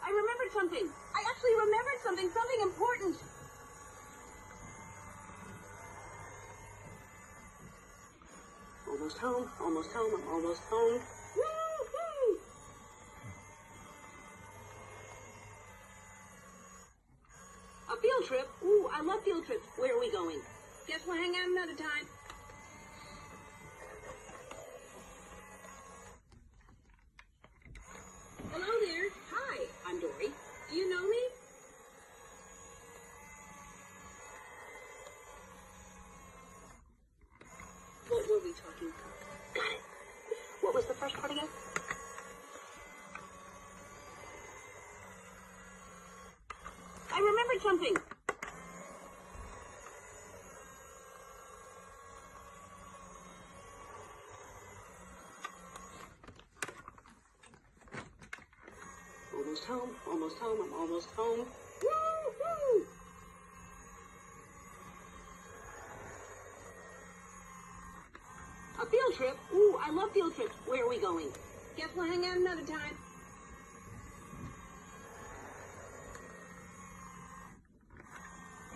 I remembered something. I actually remembered something important. Almost home, I'm almost home. Woo-hoo! A field trip? Ooh, I love field trips. Where are we going? Guess we'll hang out another time. Hello there. Hi, I'm Dory. Do you know me? What were we talking about? Got it. What was the first part again? I remembered something. Almost home, I'm almost home. Woo-hoo! A field trip? Ooh, I love field trips. Where are we going? Guess we'll hang out another time.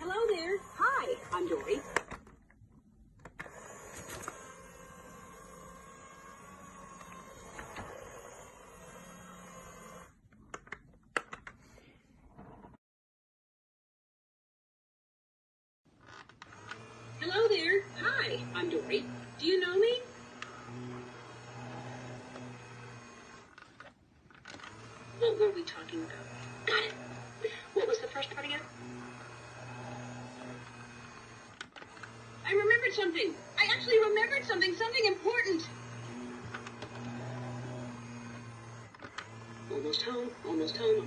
Hello there. Hi, I'm Dory. Hello there. Hi, I'm Dory. Do you know me? What were we talking about? Got it. What was the first part again? I remembered something. I actually remembered something important. Almost home, I'm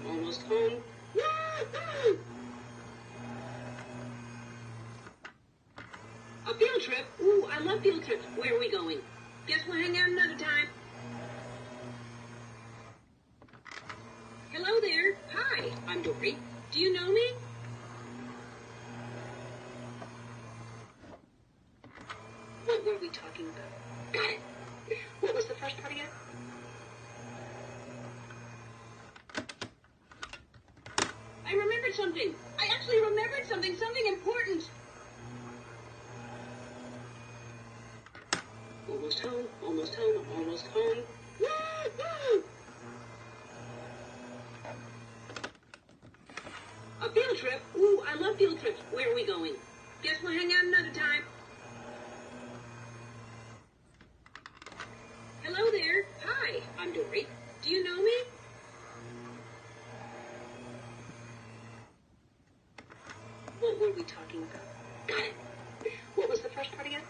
almost home. Woo-hoo! A field trip? Ooh, I love field trips. Where are we going? Guess we'll hang out another time. Hello there. Hi, I'm Dory. Do you know me? What were we talking about? Got it. What was the first part again? I remembered something. I actually remembered something important. Almost home, I'm almost home. Woo-hoo! A field trip? Ooh, I love field trips. Where are we going? Guess we'll hang out another time. Hello there. Hi, I'm Dory. Do you know me? What were we talking about? Got it. What was the first part again?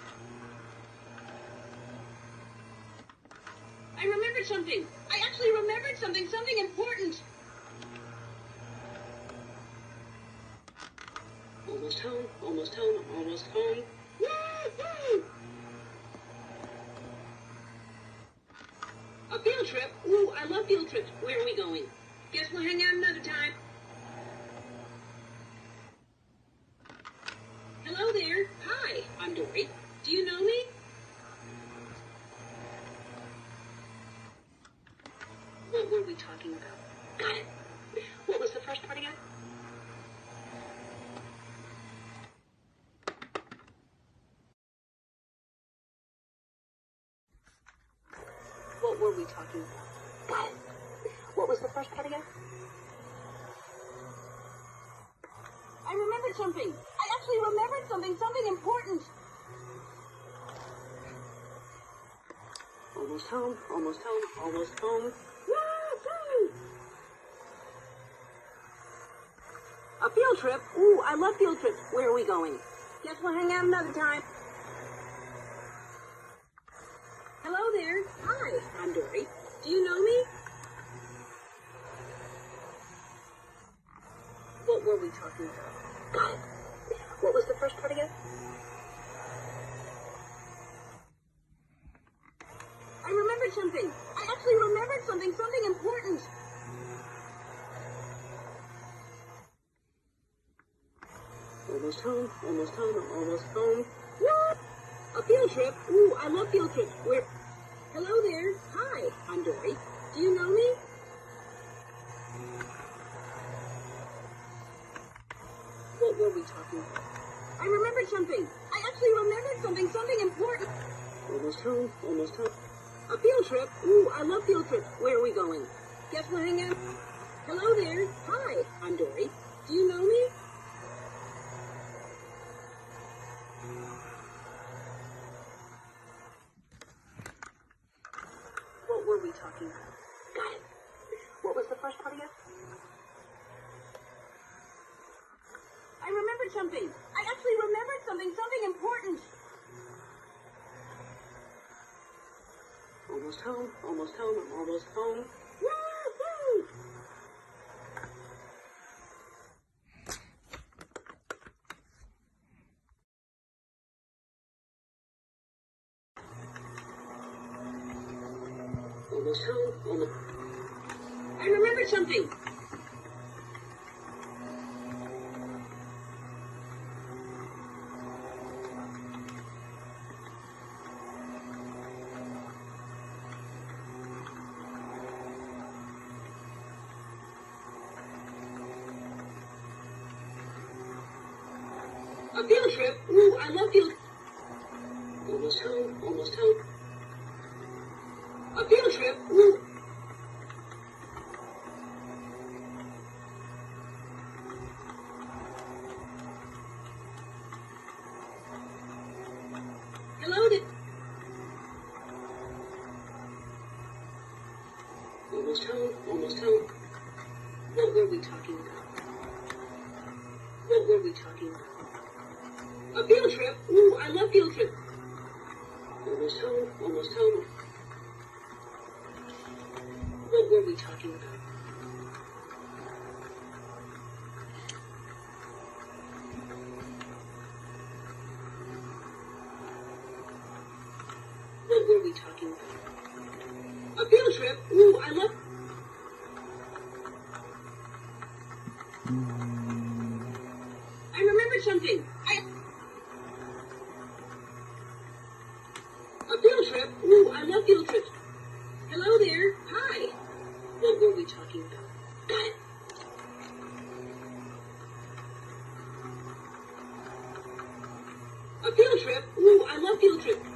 I remembered something. I actually remembered something important. Almost home, I'm almost home. Woo-hoo! A field trip? Ooh, I love field trips. Where are we going? Guess we'll hang out another time. Hello there. Hi, I'm Dory. Do you know me? What were we talking about? Got it. What was the first part again? What were we talking about? Got it. What was the first part again? I remembered something. I actually remembered something important. Almost home, I'm almost home. Woo-hoo! A field trip? Ooh, I love field trips. Where are we going? Guess we'll hang out another time. Hello there. Hi, I'm Dory. Do you know me? What were we talking about? Got it. What was the first part again? I remembered something. I actually remembered something important. Almost home, almost home, I'm almost home. What? A field trip? Ooh, I love field trips. Where? Hello there. Hi, I'm Dory. Do you know me? What were we talking about? I remembered something. I actually remembered something important. Almost home, almost home. A field trip? Ooh, I love field trips. Where are we going? Guess we'll hang out. Hello there. Hi, I'm Dory. Do you know me? What were we talking about? Got it. What was the first part again? I remembered something. I actually remembered something important. Almost home, I'm almost home. Woo-hoo! Almost home, almost. I remembered something. A field trip? Ooh, I love field. Almost home, almost home. A field trip? Ooh. Hello there. Almost home, almost home. What were we talking about? What were we talking about? A field trip? Ooh, I love field trips. Almost home, almost home. What were we talking about? What were we talking about? A field trip? Ooh, I love... I remembered something. A field trip? Ooh, I love field trips. Hello there. Hi. What were we talking about? Got it. A field trip? Ooh, I love field trips.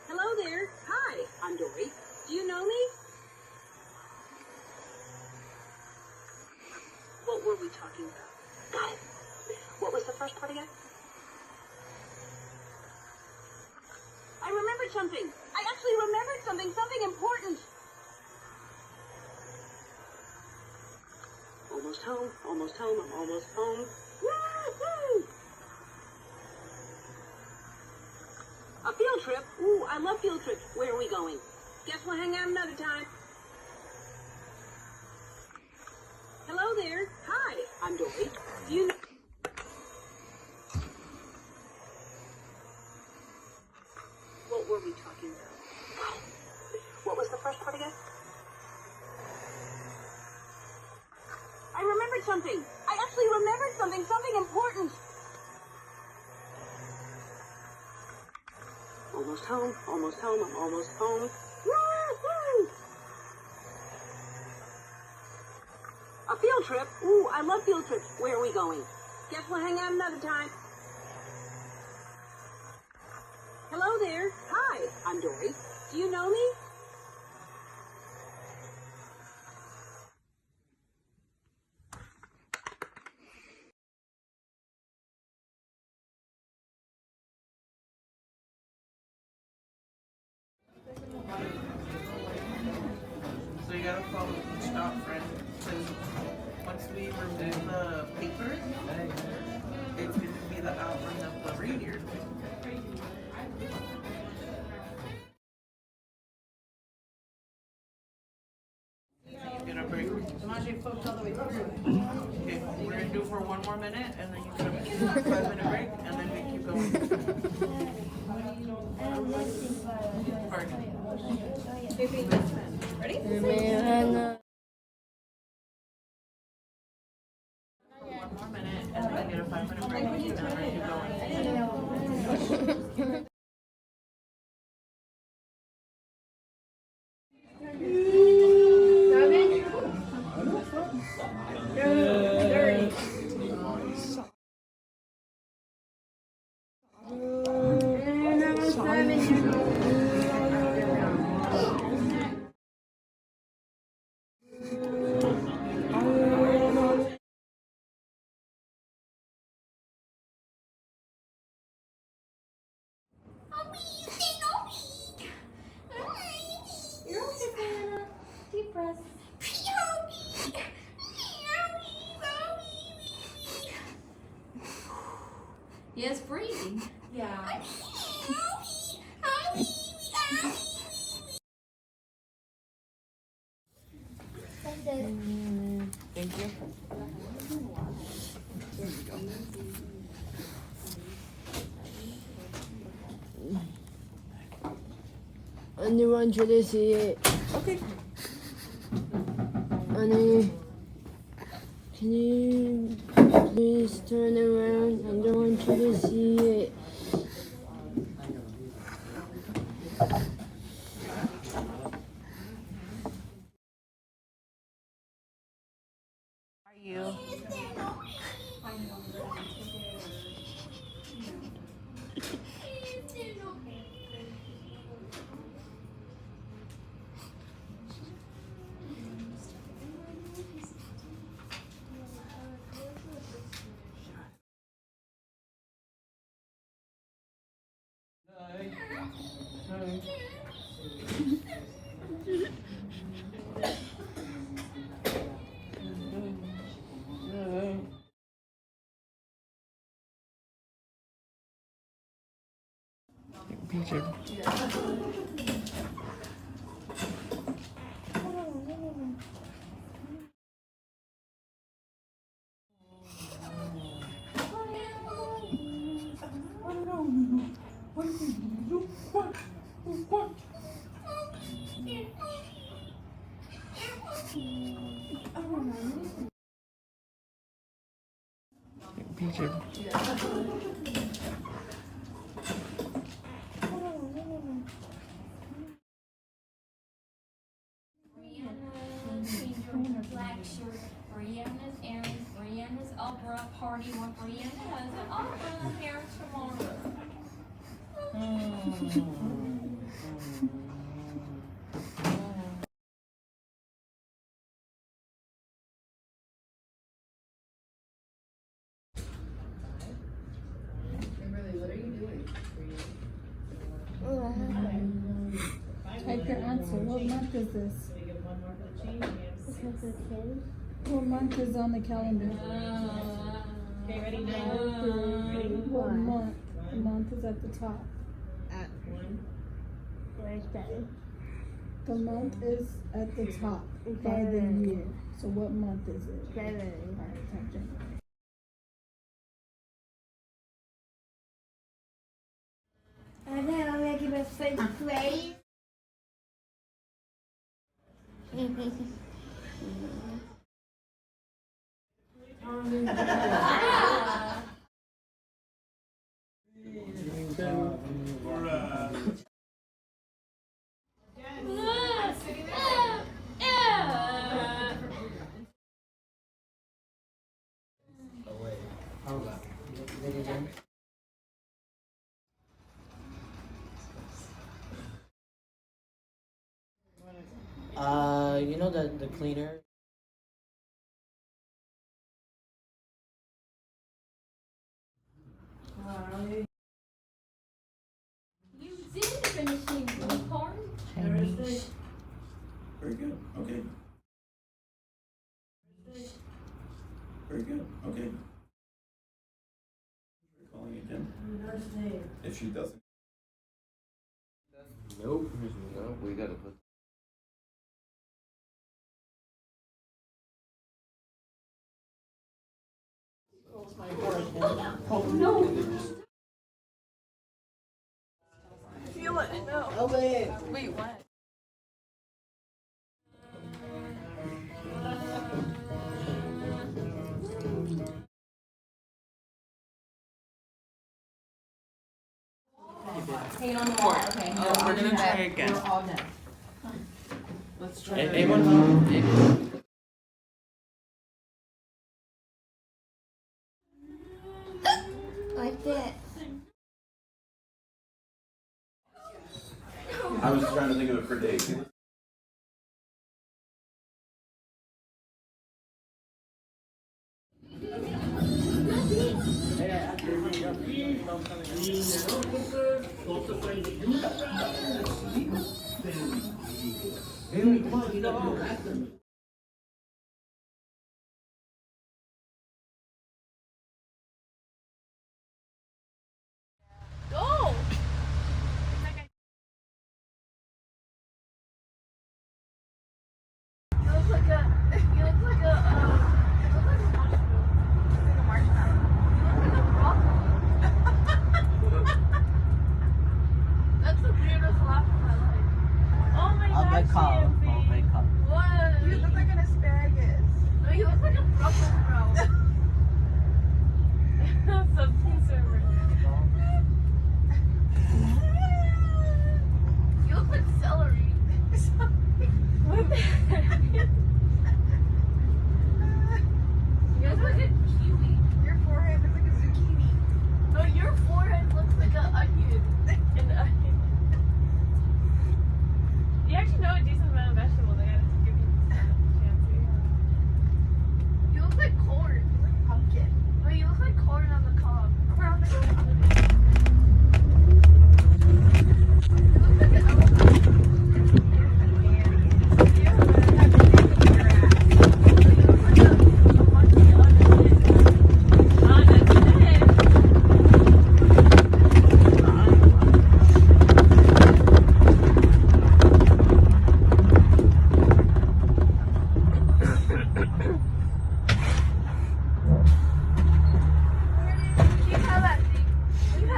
Hello there. Hi, I'm Dory. Do you know me? What were we talking about? Got it. What was the first part again? I remembered something. I actually remembered something important. Almost home, I'm almost home. Woo-hoo! A field trip? Ooh, I love field trips. Where are we going? Guess we'll hang out another time. Hello there. Hi, I'm Dory. Do you know... What were we talking about? What was the first part again? I remembered something. I actually remembered something important. Almost home, I'm almost home. Woo-hoo! A field trip? Ooh, I love field trips. Where are we going? Guess we'll hang out another time. Hello there. Hi, I'm Dory. Do you know me? So you gotta follow each dot frame. So once we remove the paper, it's going to be the outline of the reindeer. You're gonna break. Okay, we're gonna do for 1 more minute, and then you can have a 5-minute break, and then we keep going. Pardon. Ready? 5-minute break. Keep going. You're okay, Diana. Deep breath. Yes, breathing. Yeah. Thank you. Anyone should I see it? Okay. Honey, can you please turn around? I don't want you to see it. Are you? Picture. Picture. Black shirt. Brianna's Aaron. Brianna's opera party. What Brianna has an opera here tomorrow. Type your answer. What month is this? What month is on the calendar? Okay, ready now? What month? The month is at the top. Where's that? The month is at the top by the year. So what month is it? January. Alright, type January. I know, I'm making a French phrase. You know the cleaner? You did finish the blue part. Chinese. Very good. Okay. Very good. Okay. Calling again. If she doesn't. Nope. No, we gotta put. Wait, what? Paint on the wall. Okay. Oh, we're gonna try again. We're all done. Let's try A- that anyone again. home? Anyone? Like that. I was trying to think of it for Dave. Go! You look like a you look like a marshmallow. You look like a broccoli. That's the weirdest laugh of my life. Oh my I'll god, make call. Champy. I'll make call. What? You look like an asparagus. No, you look like a Brussels sprout. Something server. You look like celery. What the heck? You look like a kiwi. Your forehead looks like a zucchini. No, your forehead looks like an onion. An onion. You actually know a decent amount of vegetables. I gotta give you this chance. You look like corn. You look pumpkin. No, you look like corn on the cob. Corn on the cob. You look like an elephant.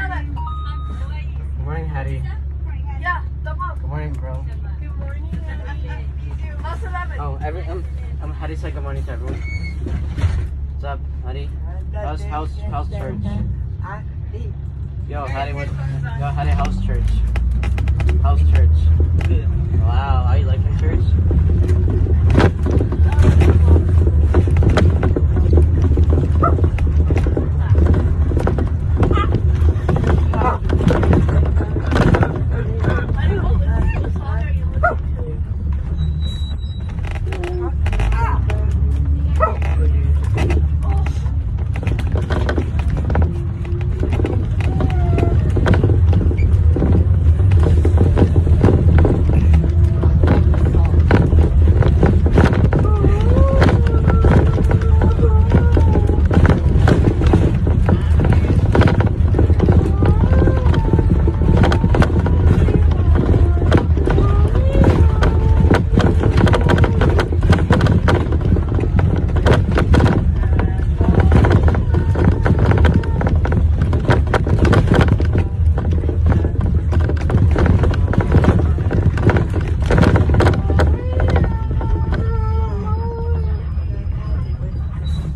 Good morning, Hattie. Yeah, the mom. Good morning, bro. Good morning. How's 11? Oh, I'm Hattie. Say good morning to everyone. What's up, Hattie? How's church? Yo, Hattie, yo, Hattie, how's church? How's church? Good. Wow, are you liking church?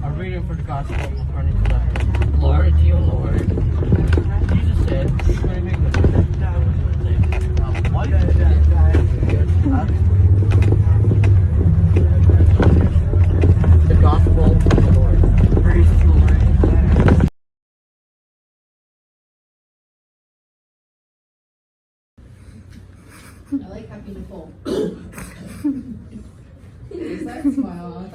A reading for the gospel according to the Lord, you Lord. Jesus said, "He's going to make a what? The gospel of the Lord. Praise the Lord. I like happy Nicole. Is that smile?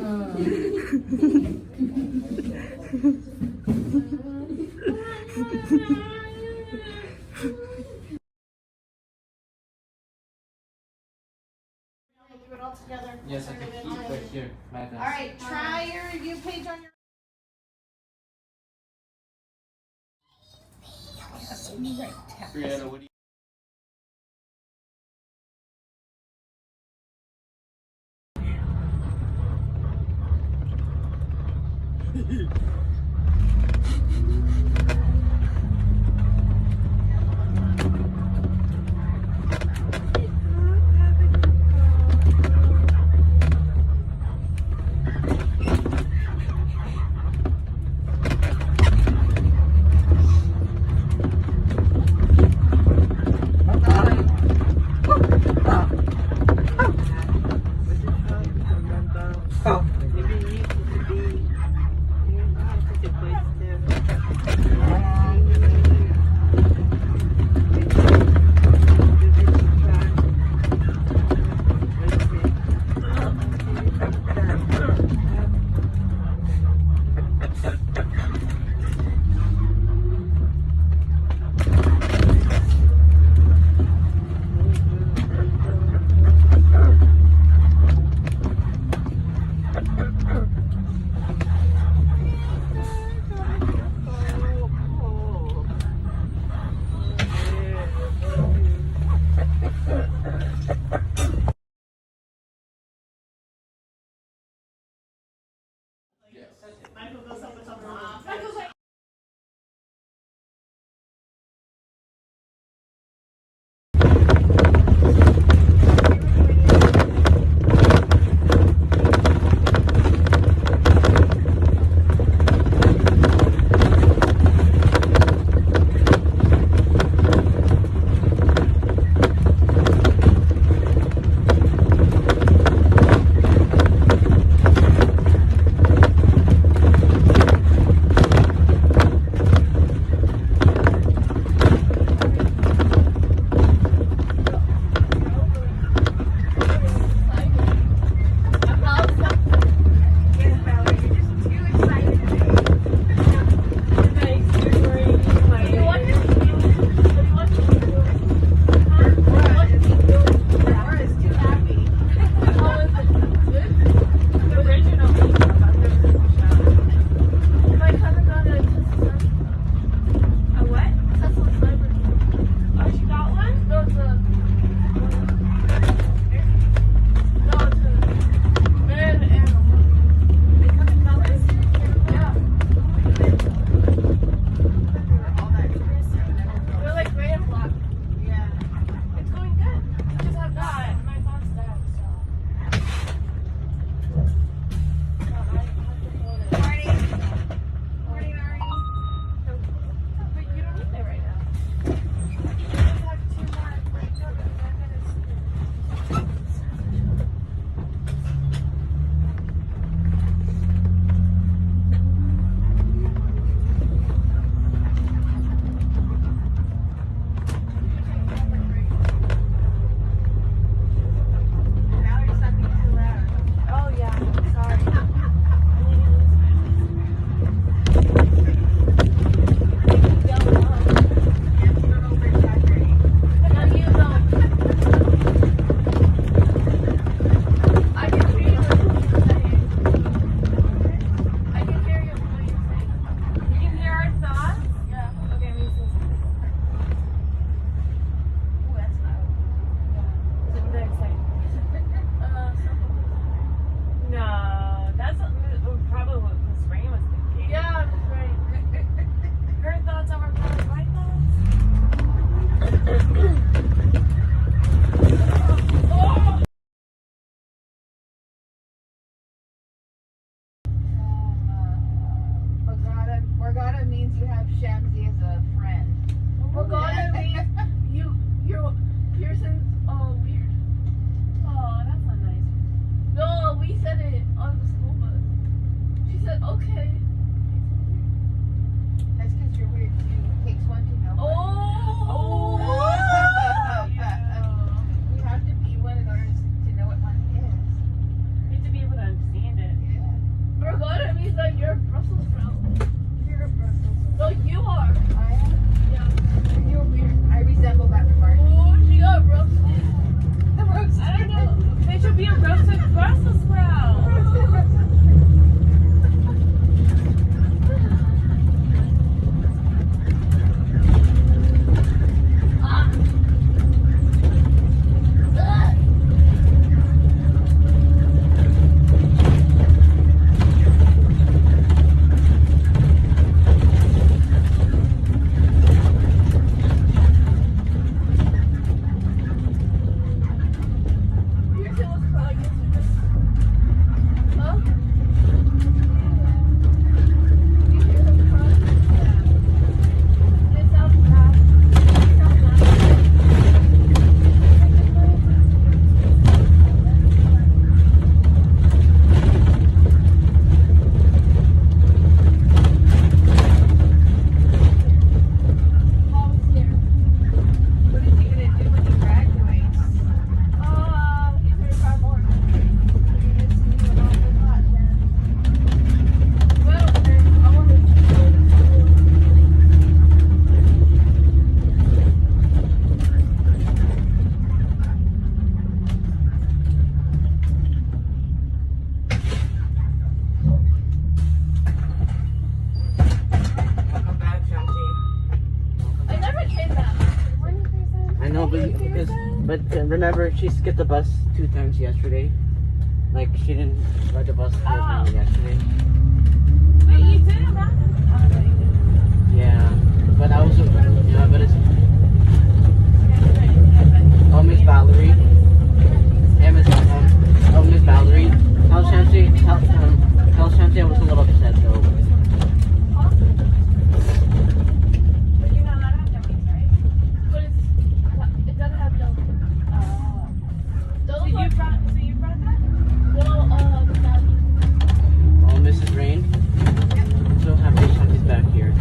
Do it all together. Yes, I can keep right here. Right now. All right, try your review page on your. Brianna, what do know, but remember, she skipped the bus 2 times yesterday. Like, she didn't ride the bus yesterday. Wait, you didn't run? Yeah, but I was, but it's, oh, Miss Valerie. Hey, Miss Valerie. Tell Shanti I was a little upset though. But you're not allowed to have dummies, right? But it doesn't have dummies. So you brought that? Well, Oh, Mrs. Rain. I'm so happy Shanti's back here.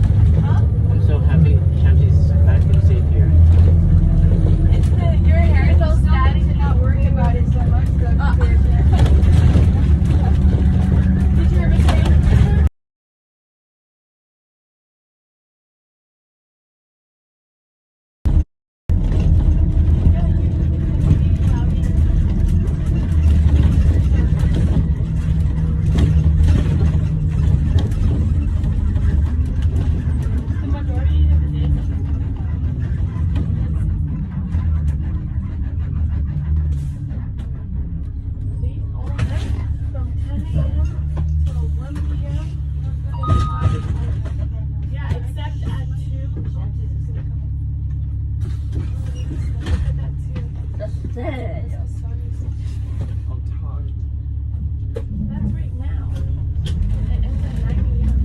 huh? I'm so happy Shanti's back and safe here. Your hair is so static to not worry about it so much. Did you ever say? The majority of the day. See, all day from 10 a.m. till 1 p.m. Yeah, except at 2. Look at that too. That's it. I'm tired. That's right now. It ends at 9 a.m.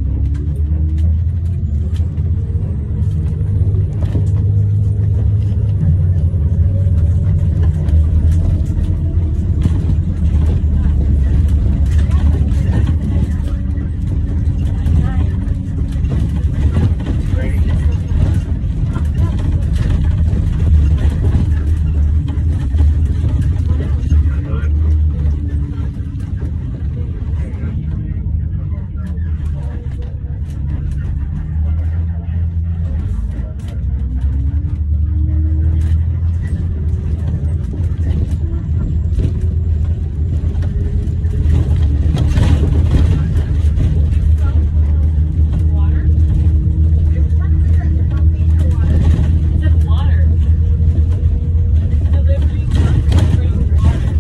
Water? It said water. Delivery comes to bring water.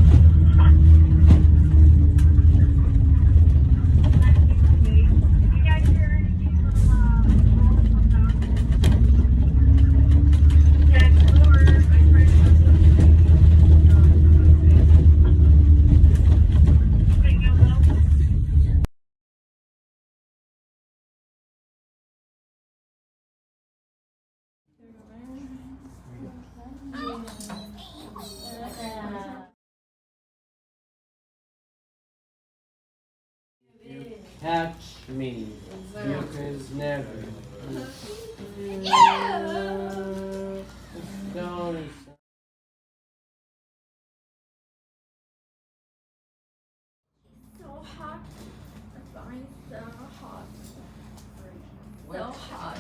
Catch me. You can never. Don't. So hot. The vine so hot. So hot.